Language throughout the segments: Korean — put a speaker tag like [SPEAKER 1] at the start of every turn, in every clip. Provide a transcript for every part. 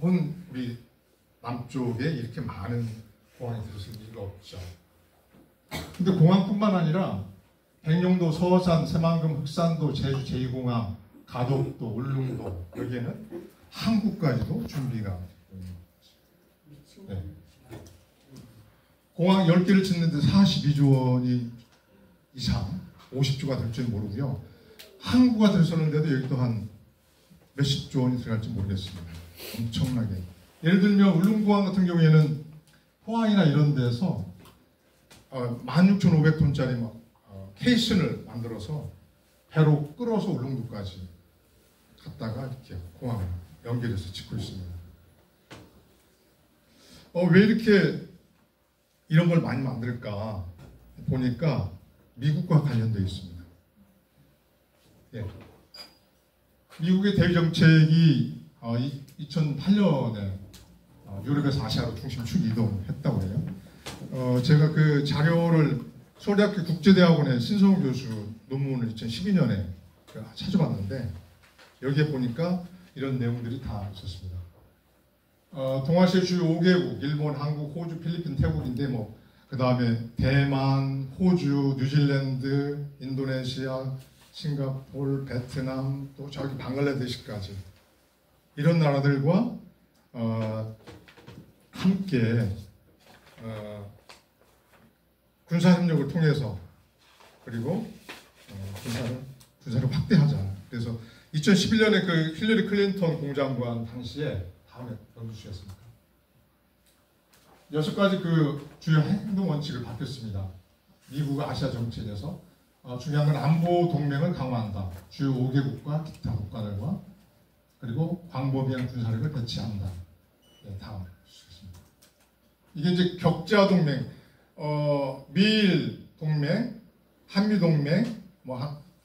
[SPEAKER 1] 우리 남쪽에 이렇게 많은 공항이 들었을 리가 없죠. 근데 공항뿐만 아니라 백령도, 서산, 새만금, 흑산도, 제주 제2공항, 가덕도, 울릉도 여기에는 항구까지도 준비가 네. 공항 10개를 짓는데 42조 원이 이상 50조가 될 줄 모르고요. 항구가 들어서는데도 여기도 한 몇십조 원이 들어갈지 모르겠습니다. 엄청나게. 예를 들면 울릉공항 같은 경우에는 포항이나 이런 데서 16,500톤짜리 케이슨을 만들어서 배로 끌어서 울릉도까지 갔다가 이렇게 공항을 연결해서 짓고 있습니다. 왜 이렇게 이런 걸 많이 만들까 보니까 미국과 관련되어 있습니다. 예. 미국의 대외 정책이 2008년에 유럽에서 아시아로 중심축 이동했다고 해요. 제가 그 자료를 서울대학교 국제대학원의 신성우 교수 논문을 2012년에 찾아봤는데 여기에 보니까 이런 내용들이 다 있었습니다. 동아시아 주요 5개국, 일본, 한국, 호주, 필리핀, 태국인데 그 다음에 대만, 호주, 뉴질랜드, 인도네시아, 싱가포르, 베트남, 또 저기 방글라데시까지 이런 나라들과 함께 군사협력을 통해서 그리고 군사를 확대하자. 그래서 2011년에 그 힐러리 클린턴 공장관 당시에 다음에 넘겨주시겠습니까? 6가지 그 주요 행동 원칙을 밝혔습니다. 미국 아시아 정책에서 중요한 건 안보 동맹을 강화한다. 주요 5개국과 기타 국가들과 그리고 광범위한 군사력을 배치한다. 네, 다음 주시겠습니다. 이게 이제 격자 동맹, 미일 동맹, 한미 동맹,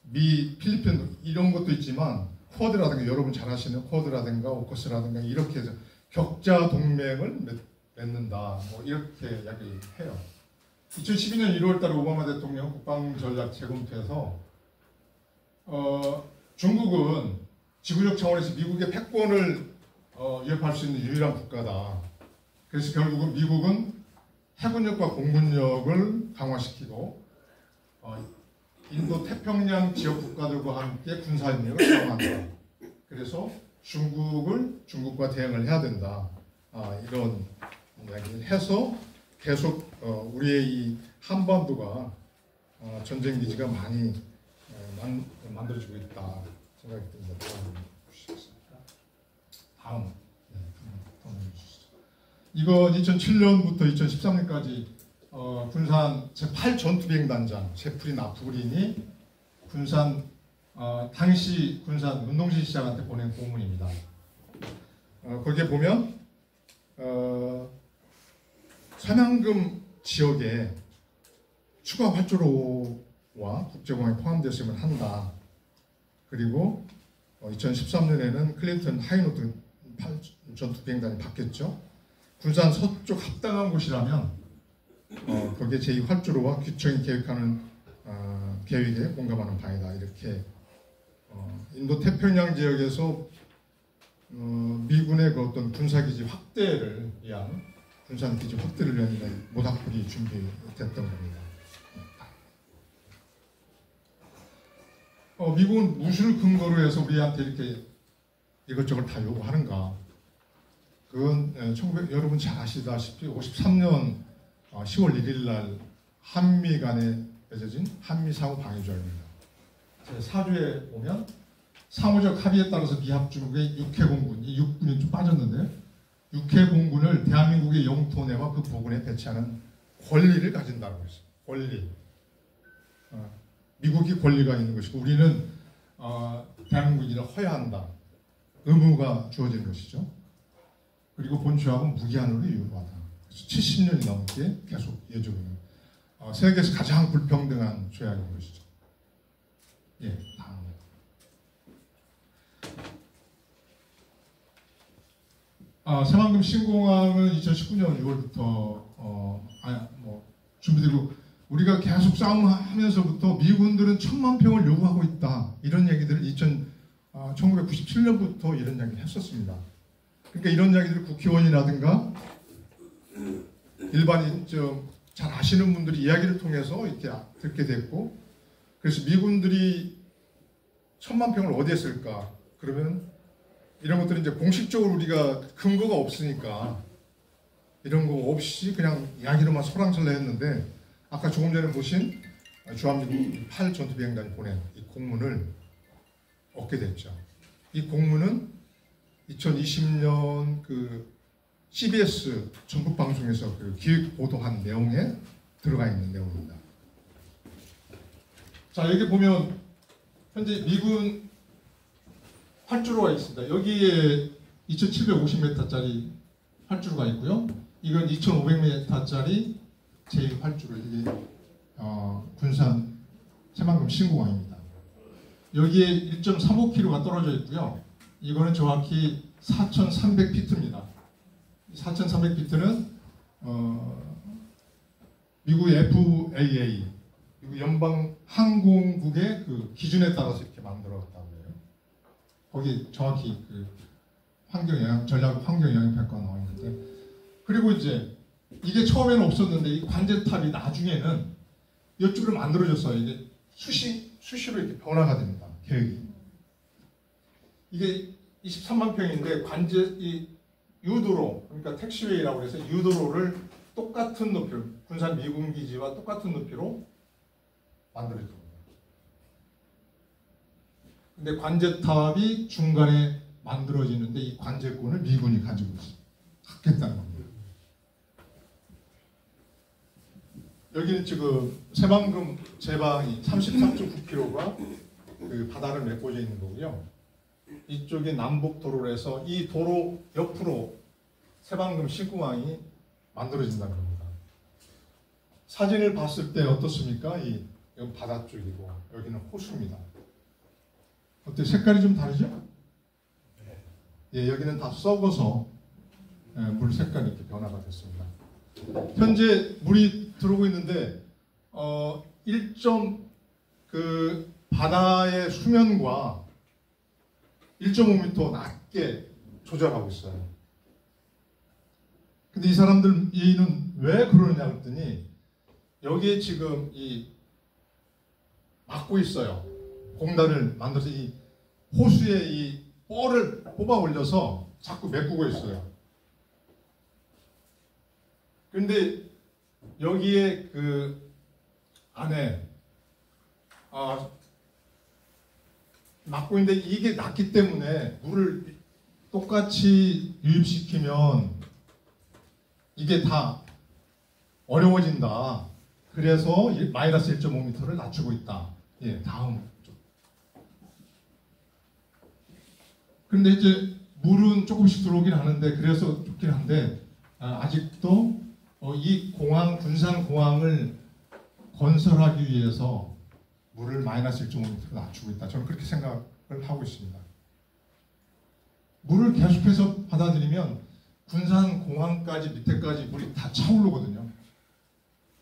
[SPEAKER 1] 미 필리핀 이런 것도 있지만 쿼드라든가 여러분 잘 아시는 쿼드라든가 오커스라든가 이렇게 해서 격자 동맹을 맺는다. 이렇게 이야기해요. 2012년 1월달에 오바마 대통령 국방전략 재검토에서 중국은 지구적 차원에서 미국의 패권을 위협할 수 있는 유일한 국가다. 그래서 결국은 미국은 해군력과 공군력을 강화시키고 인도 태평양 지역 국가들과 함께 군사협력을 강화한다. 그래서 중국과 대응을 해야 된다. 이런 이야기를 해서 계속 우리의 이 한반도가 전쟁 기지가 많이 만들어지고 있다 생각이 듭니다. 다음 주시죠. 이거 2007년부터 2013년까지 군산 제8전투비행단장 제프린 아프린이 군산 당시 군산 문동신 시장한테 보낸 공문입니다. 거기에 보면 새만금 지역에 추가 활주로와 국제공항이 포함되었으면 한다. 그리고 2013년에는 클린턴 하이노드 전투비행단이 바뀌었죠. 군산 서쪽 합당한 곳이라면 거기에 제2활주로와 규청이 계획하는 계획에 공감하는 바이다. 이렇게 인도 태평양 지역에서 미군의 그 어떤 군사기지 확대를 위한 군산기지 확대를 위한 모닥불이 준비됐던 겁니다. 미국은 무엇을 근거로 해서 우리한테 이렇게 이것저것 다 요구하는가? 그건 여러분 잘 아시다시피 53년 10월 1일 날 한미 간에 맺어진 한미 상호 방위조약입니다. 제4조에 보면 상호적 합의에 따라서 미합중국의 육해공군, 이 육군이 좀 빠졌는데 육해공군을 대한민국의 영토 내와 그 부근에 배치하는 권리를 가진다고 했어요. 권리. 미국이 권리가 있는 것이고 우리는 대한민국인을 허야한다. 의무가 주어진 것이죠. 그리고 본조약은 무기한으로 유효하다. 그래서 70년이 넘게 계속 이어지고 있는 세계에서 가장 불평등한 조약인 것이죠. 예, 다음. 새만금 신공항은 2019년 6월부터 준비되고 우리가 계속 싸움하면서부터 미군들은 1,000만 평을 요구하고 있다. 이런 얘기들을 1997년부터 이런 얘기를 했었습니다. 그러니까 이런 이야기들을 국회의원이라든가 일반인 잘 아시는 분들이 이야기를 통해서 이렇게 듣게 됐고, 그래서 미군들이 1000만 평을 어디에 쓸까? 그러면 이런 것들은 이제 공식적으로 우리가 근거가 없으니까 이런 거 없이 그냥 이야기로만 소랑설레 했는데, 아까 조금 전에 보신 주한미군 8 전투비행단이 보낸 이 공문을 얻게 됐죠. 이 공문은 2020년 그 CBS 전국 방송에서 그 기획 보도한 내용에 들어가 있는 내용입니다. 자, 여기 보면 현재 미군 활주로가 있습니다. 여기에 2750m짜리 활주로가 있고요. 이건 2500m짜리 제1활주로, 이게 군산 새만금 신공항입니다. 여기에 1.35km가 떨어져 있고요. 이거는 정확히 4,300피트입니다. 4,300피트는 미국 FAA, 미국 연방 항공국의 그 기준에 따라서 이렇게 만들었다고 해요. 거기 정확히 그 전략 환경 영향 평가가 나와 있는데, 그리고 이제 이게 처음에는 없었는데 이 관제탑이 나중에는 이쪽으로 만들어졌어요. 이게 수시로 이렇게 변화가 됩니다. 계획이. 이게 23만 평인데 이 유도로, 그러니까 택시웨이라고 해서 유도로를 똑같은 높이로, 군산 미군 기지와 똑같은 높이로 만들어집니다. 근데 관제탑이 중간에 만들어지는데 이 관제권을 미군이 가지고 갖겠다는 겁니다. 여기는 지금 새만금 제방이 33.9km가 그 바다를 메꿔져 있는 거고요. 이쪽이 남북 도로로 해서 이 도로 옆으로 새만금 신공항이 만들어진다는 겁니다. 사진을 봤을 때 어떻습니까? 여기 바다 쪽이고 여기는 호수입니다. 어때? 색깔이 좀 다르죠? 예, 여기는 다 썩어서 물 색깔이 이렇게 변화가 됐습니다. 현재 물이 들어오고 있는데 1점 그 바다의 수면과 1.5m 낮게 조절하고 있어요. 근데 이 사람들은 왜 그러느냐 그랬더니 여기에 지금 막고 있어요. 공단을 만들어서 이 호수에 이 뻘을 뽑아 올려서 자꾸 메꾸고 있어요. 그런데 여기에 그 안에 막고 있는데 이게 낮기 때문에 물을 똑같이 유입시키면 이게 다 어려워진다. 그래서 마이너스 1.5m를 낮추고 있다. 예, 다음 쪽. 근데 이제 물은 조금씩 들어오긴 하는데, 그래서 좋긴 한데 아직도 이 공항, 군산 공항을 건설하기 위해서 물을 마이너스 1.5m로 낮추고 있다. 저는 그렇게 생각을 하고 있습니다. 물을 계속해서 받아들이면 군산 공항까지 밑에까지 물이 다 차오르거든요.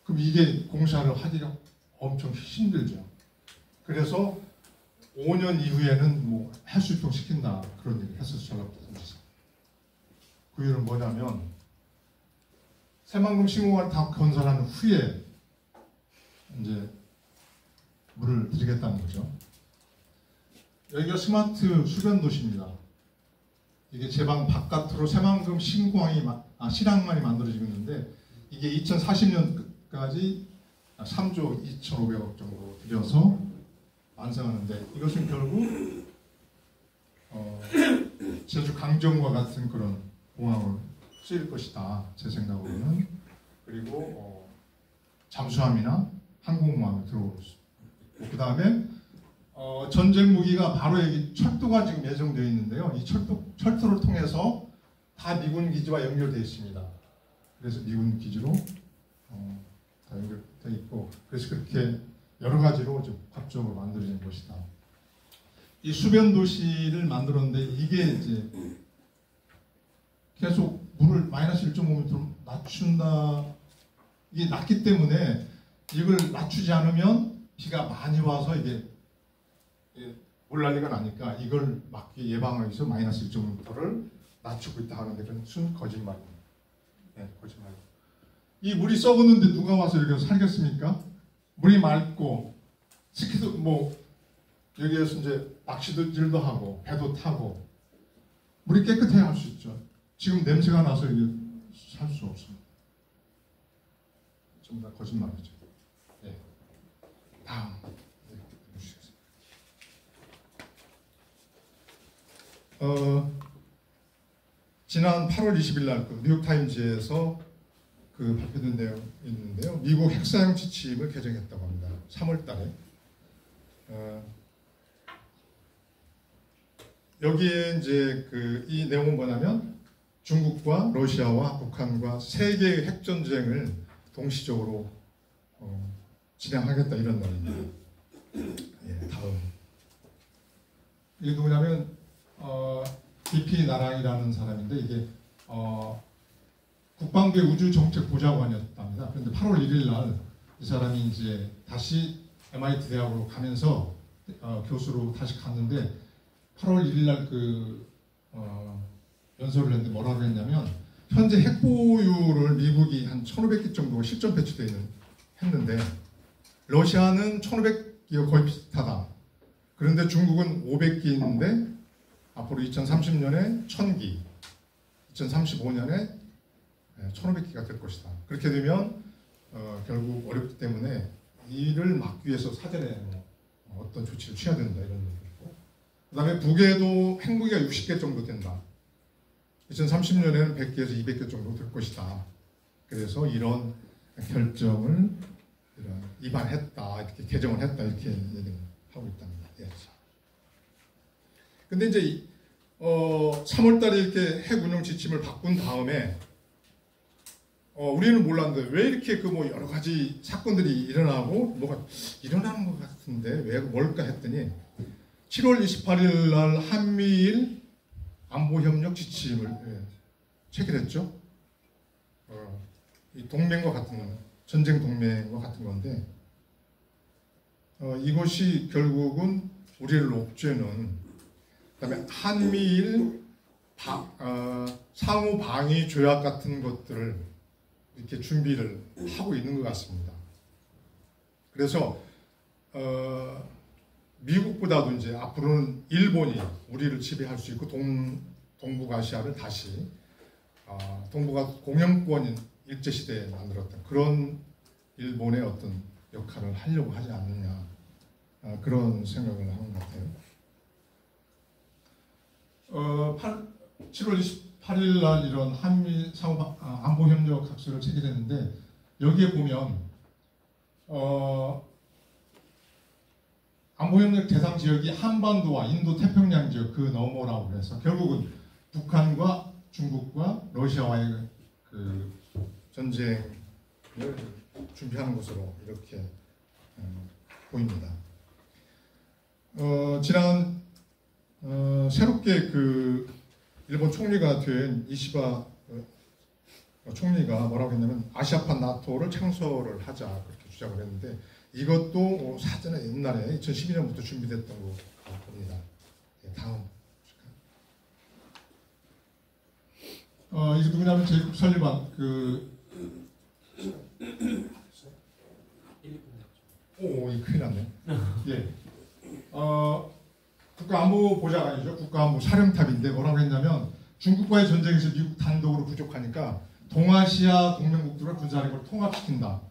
[SPEAKER 1] 그럼 이게 공사를 하기가 엄청 힘들죠. 그래서 5년 이후에는 뭐 해수욕 시킨다 그런 얘기를 했었어요. 전라도에서. 그 이유는 뭐냐면 새만금 신공항을 다 건설한 후에 이제 물을 드리겠다는 거죠. 여기가 스마트 수변 도시입니다. 이게 제방 바깥으로 새만금 신항만이 만들어지고 있는데, 이게 2040년까지 3조 2,500억 정도 들여서 완성하는데, 이것은 결국 제주 강정과 같은 그런 공항으로 쓰일 것이다. 제 생각으로는. 그리고 잠수함이나 항공모함이 들어올 수 있고, 그 다음에 전쟁 무기가 바로 여기 철도가 지금 예정되어 있는데요. 이 철도를 통해서 다 미군 기지와 연결되어 있습니다. 그래서 미군 기지로 다 연결되어 있고, 그래서 그렇게 여러 가지로 좀 합적으로 만들어진 것이다. 이 수변 도시를 만들었는데 이게 이제 계속 물을 마이너스 1.5m로 낮춘다. 이게 낮기 때문에 이걸 낮추지 않으면 비가 많이 와서 이게 물난리가 나니까 이걸 막기 예방하기 위해서 마이너스 1.5m를 낮추고 있다 하는데 그건 순 거짓말입니다. 네, 거짓말. 이 물이 썩었는데 누가 와서 여기서 살겠습니까? 물이 맑고 스키도 뭐 여기에서 이제 낚시질도 하고 배도 타고 물이 깨끗해야 할 수 있죠. 지금 냄새가 나서 여기 살 수 없습니다. 전부 다 거짓말이죠. 네. 다음. 지난 8월 20일 날 그 뉴욕타임즈에서 그 발표된 내용이 있는데요. 미국 핵사용 지침을 개정했다고 합니다. 3월 달에. 여기에 이제 그 이 내용은 뭐냐면 중국과 러시아와 북한과 세 개의 핵 전쟁을 동시적으로 진행하겠다 이런 말입니다. 예, 다음. 이게 누구냐면 BP 나랑이라는 사람인데 이게 국방부의 우주정책보좌관이었답니다. 그런데 8월 1일 날 이 사람이 이제 다시 MIT 대학으로 가면서 교수로 다시 갔는데 8월 1일 날 그 연설을 했는데 뭐라고 했냐면 현재 핵 보유를 미국이 한 1,500기 정도가 실전 배치되어 했는데 러시아는 1,500기가 거의 비슷하다. 그런데 중국은 500기인데 앞으로 2030년에 1,000기, 2035년에 1,500기가 될 것이다. 그렇게 되면 결국 어렵기 때문에 이를 막기 위해서 사전에 어떤 조치를 취해야 된다 이런 얘기고, 그 다음에 북에도 핵무기가 60개 정도 된다. 2030년에는 100개에서 200개 정도 될 것이다. 그래서 이런 결정을 위반했다, 이렇게 개정을 했다 이렇게 얘기를 하고 있답니다. 예. 근데 이제 3월달에 이렇게 핵 운용 지침을 바꾼 다음에 우리는 몰랐는데 왜 이렇게 그 뭐 여러 가지 사건들이 일어나고 뭐가 일어나는 것 같은데 왜 뭘까 했더니 7월 28일 날 한미일 안보협력 지침을 체결했죠. 이 동맹과 같은 전쟁 동맹과 같은 건데 이것이 결국은 우리를 옥죄는 그다음에 한미일 상호 방위 조약 같은 것들을 이렇게 준비를 하고 있는 것 같습니다. 그래서 미국보다도 이제 앞으로는 일본이 우리를 지배할 수 있고 동북아시아를 다시 동북아 공영권 일제 시대에 만들었던 그런 일본의 어떤 역할을 하려고 하지 않느냐 그런 생각을 하는 것 같아요. 7월 28일 날 이런 한미 상호 안보협력 각서를 체결했는데 여기에 보면 안보협력 대상 지역이 한반도와 인도 태평양 지역 그 너머라고 해서 결국은 북한과 중국과 러시아와의 그 전쟁을 준비하는 것으로 이렇게 보입니다. 지난 새롭게 그 일본 총리가 된 이시바 총리가 뭐라고 했냐면 아시아판 나토를 창설을 하자 그렇게 주장을 했는데 이것도 사전에 옛날에 2012년부터 준비됐던 거 봅니다. 네, 다음. 이게 누구냐면 제이콥 설리반 이 큰일 났네. 예. 국가안보보좌관이죠. 국가안보 사령탑인데 뭐라고 했냐면 중국과의 전쟁에서 미국 단독으로 부족하니까 동아시아 동맹국들과 군사력을 통합시킨다.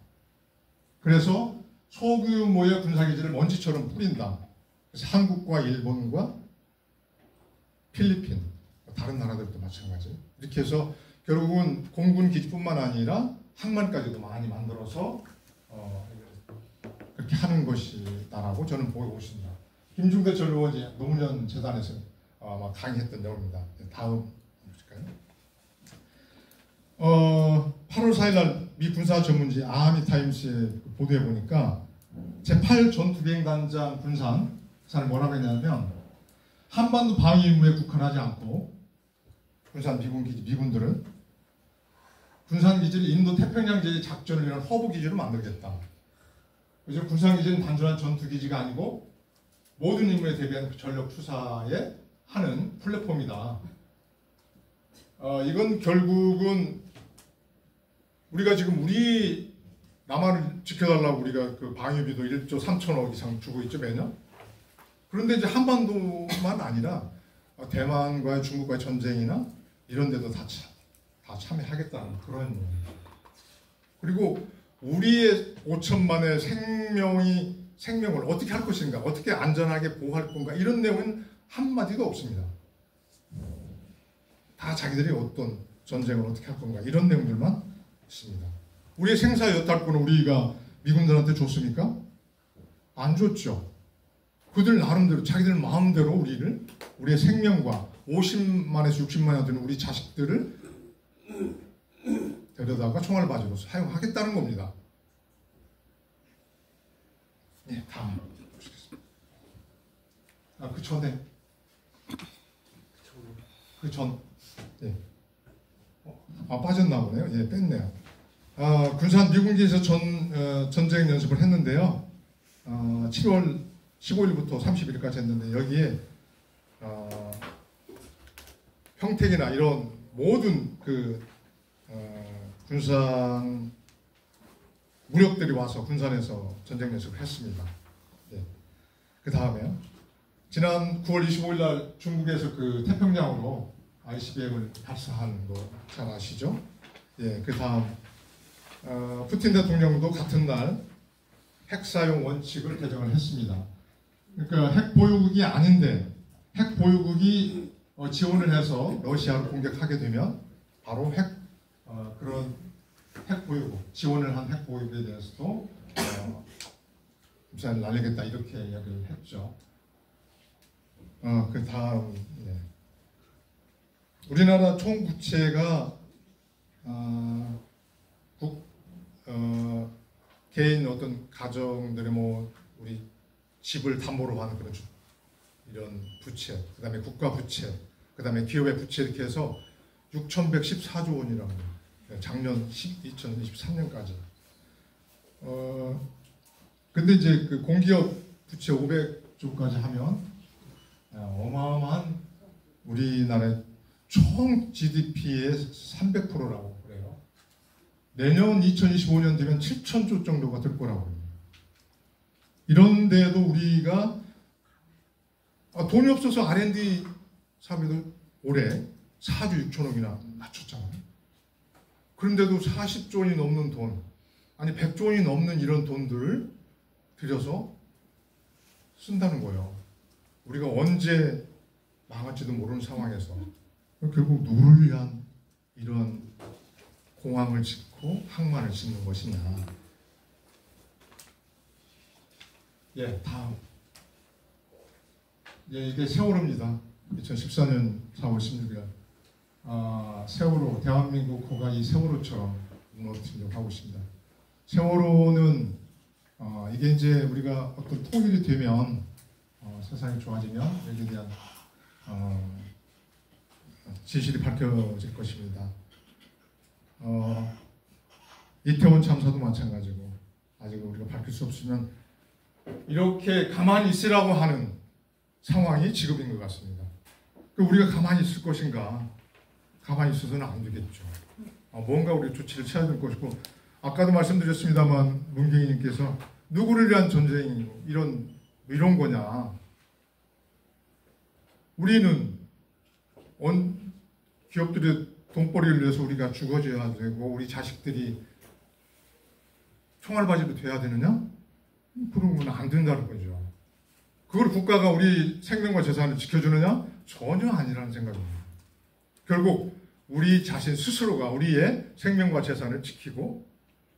[SPEAKER 1] 그래서 소규모의 군사기지를 먼지처럼 뿌린다. 그래서 한국과 일본과 필리핀, 다른 나라들도 마찬가지. 이렇게 해서 결국은 공군 기지뿐만 아니라 항만까지도 많이 만들어서 그렇게 하는 것이다라고 저는 보고 있습니다. 김중대 전 의원이 노무현 재단에서 아마 강의했던 내용입니다. 다음 보실까요? 8월 4일 날 미 군사 전문지 아미타임스의 보도에 보니까 제8 전투비행단장 군산 그 사람이 뭐라고 했냐면 한반도 방위 임무에 국한하지 않고 군산 미군들은 군산 기지를 인도 태평양 지역 작전을 위한 허브 기지로 만들겠다. 그래서 군산 기지는 단순한 전투 기지가 아니고 모든 임무에 대비한 전력 투사에 하는 플랫폼이다. 이건 결국은 우리가 지금 우리 남한을 지켜달라고 우리가 그 방위비도 1조 3천억 이상 주고 있죠, 매년. 그런데 이제 한반도만 아니라 대만과의 중국과의 전쟁이나 이런 데도 다 참여하겠다는 그런. 그리고 우리의 5천만의 생명을 어떻게 할 것인가, 어떻게 안전하게 보호할 건가, 이런 내용은 한마디도 없습니다. 다 자기들이 어떤 전쟁을 어떻게 할 건가, 이런 내용들만 있습니다. 우리의 생사 여탈권을 우리가 미군들한테 줬습니까? 안 줬죠. 그들 나름대로 자기들 마음대로 우리의 생명과 50만에서 60만이 되는 우리 자식들을 데려다가 총알바지로 사용하겠다는 겁니다. 네, 다음 보시겠습니다. 그 전에 예. 빠졌나 보네요. 예, 뺐네요. 군산 미군기에서 전쟁 연습을 했는데요. 7월 15일부터 30일까지 했는데 여기에 평택이나 이런 모든 군산 무력들이 와서 군산에서 전쟁 연습을 했습니다. 네. 그 다음에요. 지난 9월 25일 날 중국에서 그 태평양으로 ICBM을 발사한 거 잘 아시죠? 예. 그 다음 푸틴 대통령도 같은 날 핵 사용 원칙을 개정을 했습니다. 그러니까 핵 보유국이 아닌데 핵 보유국이 지원을 해서 러시아를 공격하게 되면 바로 그런 핵 보유국, 지원을 한 핵 보유국에 대해서도 미사일을 날리겠다 이렇게 이야기를 했죠. 그 다음, 네. 우리나라 총 부채가 개인 어떤 가정들의 우리 집을 담보로 하는 그런 이런 부채, 그 다음에 국가 부채, 그 다음에 기업의 부채 이렇게 해서 6,114조 원이라고 작년 2023년까지. 근데 이제 그 공기업 부채 500조까지 하면 어마어마한 우리나라의 총 GDP의 300%라고 그래요. 내년 2025년 되면 7,000조 정도가 될 거라고 합니다. 이런데도 우리가 돈이 없어서 R&D 사업에도 올해 4조 6천억이나 맞췄잖아요. 그런데도 40조 원이 넘는 돈, 아니 100조 원이 넘는 이런 돈들을 들여서 쓴다는 거예요. 우리가 언제 망할지도 모르는 상황에서 결국 누구를 위한 이런 공항을 짓고 항만을 짓는 것이냐. 예, 다음. 예, 이게 세월호입니다. 2014년 4월 16일. 세월호, 대한민국 호가 이 세월호처럼 무너뜨리려고 하고 있습니다. 세월호는 이게 이제 우리가 어떤 통일이 되면 세상이 좋아지면 여기에 대한 진실이 밝혀질 것입니다. 이태원 참사도 마찬가지고 아직 우리가 밝힐 수 없으면 이렇게 가만히 있으라고 하는 상황이 지금인 것 같습니다. 우리가 가만히 있을 것인가? 가만히 있어서는 안 되겠죠. 뭔가 우리 조치를 취해야 될 것이고, 아까도 말씀드렸습니다만 문경희님께서 누구를 위한 전쟁이 이런 거냐? 우리는 기업들의 돈벌이를 위해서 우리가 죽어줘야 되고 우리 자식들이 총알바지로 돼야 되느냐? 그런 건 안 된다는 거죠. 그걸 국가가 우리 생명과 재산을 지켜주느냐? 전혀 아니라는 생각입니다. 결국 우리 자신 스스로가 우리의 생명과 재산을 지키고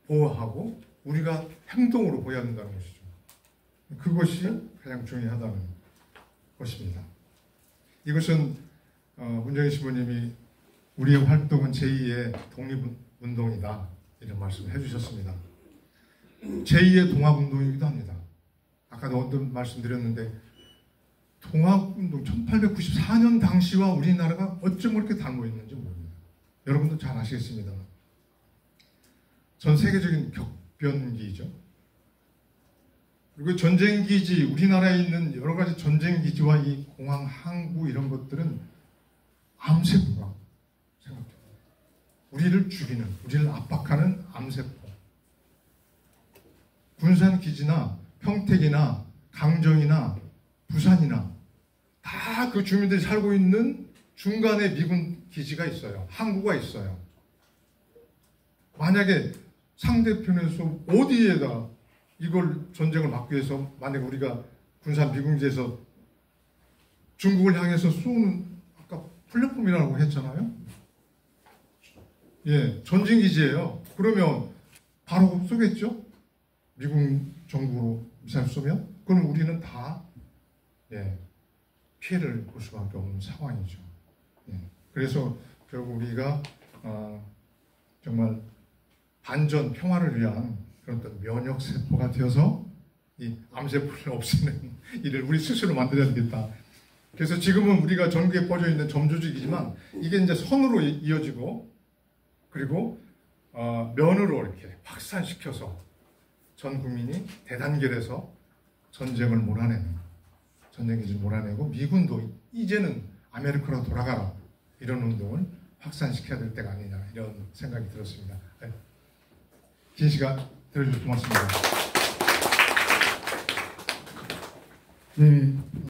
[SPEAKER 1] 보호하고 우리가 행동으로 보여야 된다는 것이죠. 그것이 가장 중요하다는 것입니다. 이것은 문정희 신부님이 우리의 활동은 제2의 독립운동이다 이런 말씀을 해주셨습니다. 제2의 동학운동이기도 합니다. 아까도 언뜻 말씀드렸는데 동학운동 1894년 당시와 우리나라가 어쩜 그렇게 닮아 있는지 모릅니다. 여러분도 잘 아시겠습니다. 전 세계적인 격변기죠. 그리고 전쟁기지, 우리나라에 있는 여러 가지 전쟁기지와 이 공항, 항구 이런 것들은 암세부가 생각합니다. 우리를 죽이는, 우리를 압박하는 암세포. 군산기지나 평택이나 강정이나 부산이나 다 그 주민들이 살고 있는 중간에 미군 기지가 있어요. 항구가 있어요. 만약에 상대편에서 어디에다 이걸 전쟁을 막기 위해서 만약에 우리가 군산 미군기지에서 중국을 향해서 쏘는 아까 플랫폼이라고 했잖아요. 예, 전진기지예요. 그러면 바로 쏘겠죠? 미군 정부로 미사일 쏘면? 그럼 우리는 다 피해를 볼 수밖에 없는 상황이죠. 예, 그래서 결국 우리가 정말 반전 평화를 위한 그런 어떤 면역 세포가 되어서 이 암세포를 없애는 일을 우리 스스로 만들어야 되겠다. 그래서 지금은 우리가 전국에 퍼져 있는 점조직이지만 이게 이제 선으로 이어지고 그리고 면으로 이렇게 확산시켜서 전 국민이 대단결해서 전쟁을 몰아내는, 전쟁기지를 몰아내고 미군도 이제는 아메리카로 돌아가라 이런 운동을 확산시켜야 될 때가 아니냐 이런 생각이 들었습니다. 네. 긴 시간 들어주셔서 고맙습니다.
[SPEAKER 2] 네.